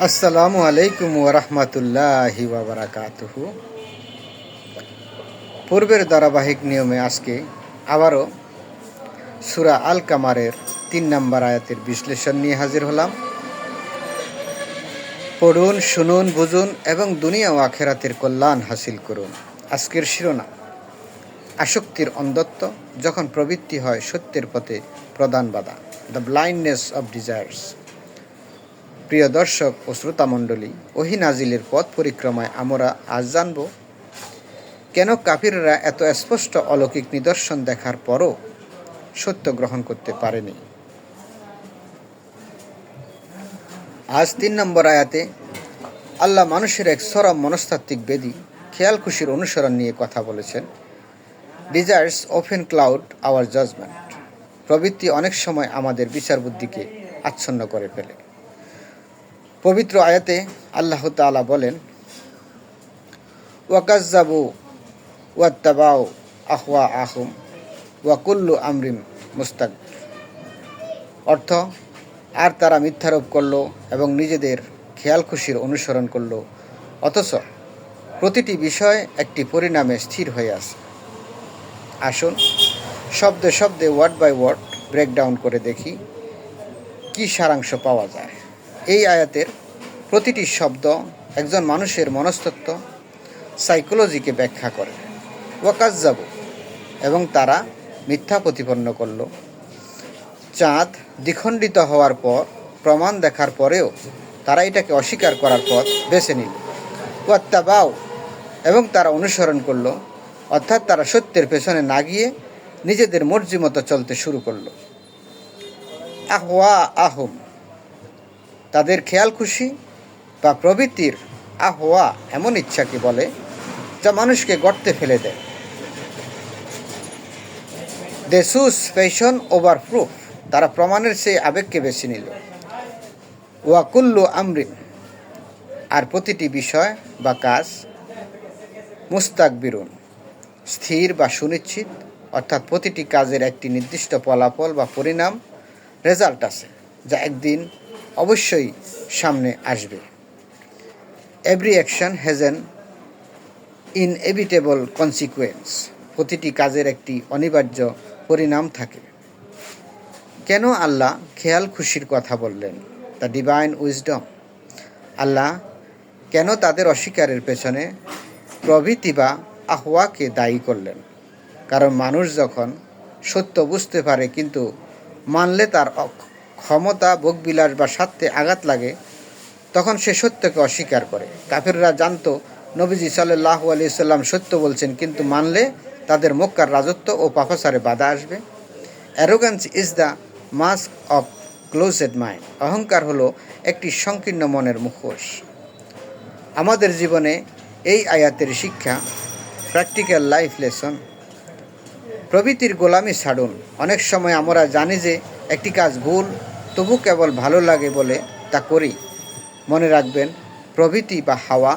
আসসালামু আলাইকুম ওরহমতুল্লাহি ওয়াবারাকাতুহু। পূর্বের ধারাবাহিক নিয়মে আজকে আবারও সূরা আল কামারের 3 নম্বর আয়াতের বিশ্লেষণ নিয়ে হাজির হলাম। পড়ুন, শুনুন, বুঝুন এবং দুনিয়া ও আখেরাতের কল্যাণ হাসিল করুন। আজকের শিরোনাম: আসক্তির অন্ধত্ব যখন প্রবৃত্তি হয় সত্যের পথে প্রধান বাধা, দ্য ব্লাইন্ডনেস অব ডিজায়ার্স। প্রিয় দর্শক ও শ্রোতামণ্ডলী, ওহী নাজিলের পথ পরিক্রমায় আমরা আজ জানব কেন কাফিররা এত স্পষ্ট অলৌকিক নিদর্শন দেখার পরও সত্য গ্রহণ করতে পারেনি। আজ 3 নম্বর আয়াতে আল্লাহ মানুষের এক চরম মনস্তাত্ত্বিক বেদি খেয়াল খুশির অনুসরণ নিয়ে কথা বলেছেন। Desires often cloud our judgement. প্রবৃত্তি অনেক সময় আমাদের বিচার বুদ্ধিকে আচ্ছন্ন করে ফেলে। পবিত্র আয়াতে আল্লাহ তাআলা বলেন, ওয়াকাজ্জাবু ওয়াত্তাবাউ আহওয়া আহুম ওয়া কুল্লু আমরিম মুস্তাকবির। অর্থ, আর তারা মিথ্যারোপ করল এবং নিজেদের খেয়াল খুশির অনুসরণ করল, অথচ প্রতিটি বিষয় একটি পরিণামে স্থির হয়ে আছে। আসুন শব্দে শব্দে ওয়ার্ড বাই ওয়ার্ড ব্রেকডাউন করে দেখি কি সারাংশ পাওয়া যায়। এই আয়াতের প্রতিটি শব্দ একজন মানুষের মনস্তত্ত্ব, সাইকোলজিকে ব্যাখ্যা করে। ওয়াকাজ্জাবু, এবং তারা মিথ্যা প্রতিপন্ন করল। চাঁদ দ্বিখণ্ডিত হওয়ার পর প্রমাণ দেখার পরেও তারা এটাকে অস্বীকার করার পথ বেছে নিল। ওয়াত্তাবাউ, এবং তারা অনুসরণ করল, অর্থাৎ তারা সত্যের পেছনে না গিয়ে নিজেদের মর্জি মতো চলতে শুরু করল। আহওয়া আহুম, তাদের খেয়াল খুশি বা প্রবৃত্তির আহওয়া এমন ইচ্ছাকে বলে যা মানুষকে গর্তে ফেলে দেয়। দে চুজ প্যাশন ওভার প্রুফ, তারা প্রমাণের সেই আবেগকে বেছে নিল। ওয়া কুল্লু আমরিন, আর প্রতিটি বিষয় বা কাজ মুস্তাকবিরুন, স্থির বা সুনিশ্চিত, অর্থাৎ প্রতিটি কাজের একটি নির্দিষ্ট ফলাফল বা পরিণাম, রেজাল্ট আছে যা একদিন অবশ্যই সামনে আসবে। Every action has an inevitable consequence, প্রতিটি কাজের একটি অনিবার্য পরিণাম থাকে। কেন আল্লাহ খেয়াল খুশির কথা বললেন? The divine wisdom. আল্লাহ কেন তাদের অস্বীকারের পেছনে প্রবৃত্তি বা আহওয়াকে দায়ী করলেন? কারণ মানুষ যখন সত্য বুঝতে পারে কিন্তু মানলে তার ক্ষমতা, ভোগবিলাস বা স্বার্থে আঘাত লাগে, তখন সে সত্যকে অস্বীকার করে। কাফিররা জানতো নবীজি সাল্লাল্লাহু আলাইহি সাল্লাম সত্য বলছেন, কিন্তু মানলে তাদের মক্কার রাজত্ব ও পাপাচারে বাধা আসবে। Arrogance is the mask of closed mind. অহংকার হলো একটি সংকীর্ণ মনের মুখোশ। আমাদের জীবনে এই আয়াতের শিক্ষা, প্র্যাকটিক্যাল লাইফ লেসন। প্রবৃত্তির গোলামি ছাড়ুন। অনেক সময় আমরা জানি যে একটি কাজ ভুল, তবু কেবল ভালো লাগে বলে তা করি। মনে রাখবেন, প্রবৃত্তি বা হাওয়া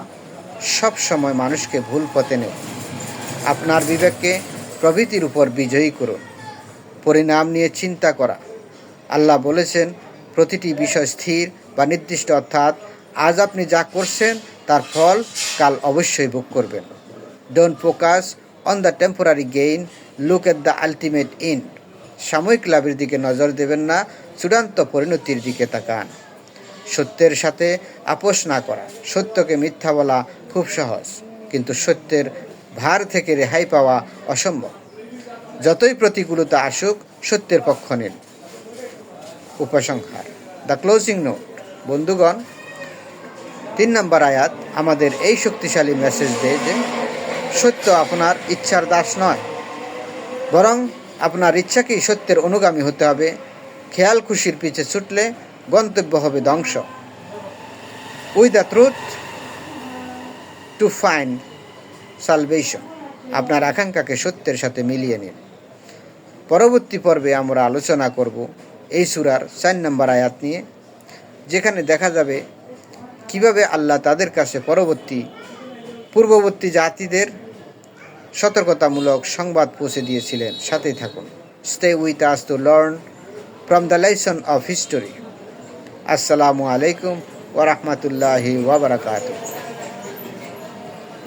সব সময় মানুষকে ভুল পথে নেয়। আপনার বিবেককে প্রবৃত্তির উপর বিজয়ী করুন। পরিণাম নিয়ে চিন্তা করা। আল্লাহ বলেছেন, প্রতিটি বিষয় স্থির বা নির্দিষ্ট, অর্থাৎ আজ আপনি যা করছেন তার ফল কাল অবশ্যই ভোগ করবেন। Don't focus on the temporary gain, look at the ultimate and. সাময়িক লাভের দিকে নজর দেবেন না, চূড়ান্ত পরিণতির দিকে তাকান। সত্যের সাথে আপোষ না করা। সত্যকে মিথ্যা বলা খুব সহজ, কিন্তু সত্যের ভার থেকে রেহাই পাওয়া অসম্ভব। যতই প্রতিকূলতা আসুক, সত্যের পক্ষ নিন। উপসংহার, দ্য ক্লোজিং নোট। বন্ধুগণ, 3 নম্বর আয়াত আমাদের এই শক্তিশালী মেসেজ দেয় যে সত্য আপনার ইচ্ছার দাস নয়, বরং আপনার ইচ্ছাকেই সত্যের অনুগামী হতে হবে। খেয়াল খুশির পিছে ছুটলে গন্তব্য হবে ধ্বংস। With the truth to find salvation. আপনার আকাঙ্ক্ষাকে সত্যের সাথে মিলিয়ে নিন। পরবর্তী পর্বে আমরা আলোচনা করব এই সূরার 4 নম্বর আয়াত নিয়ে, যেখানে দেখা যাবে কিভাবে আল্লাহ তাদের কাছে পূর্ববর্তী জাতিদের সতর্কতামূলক সংবাদ পৌঁছে দিয়েছিলেন। সাথেই থাকুন। Stay with us to learn from the lesson of history. আসসালামু আলাইকুম ওয়া রাহমাতুল্লাহি ওয়া বারাকাতুহু।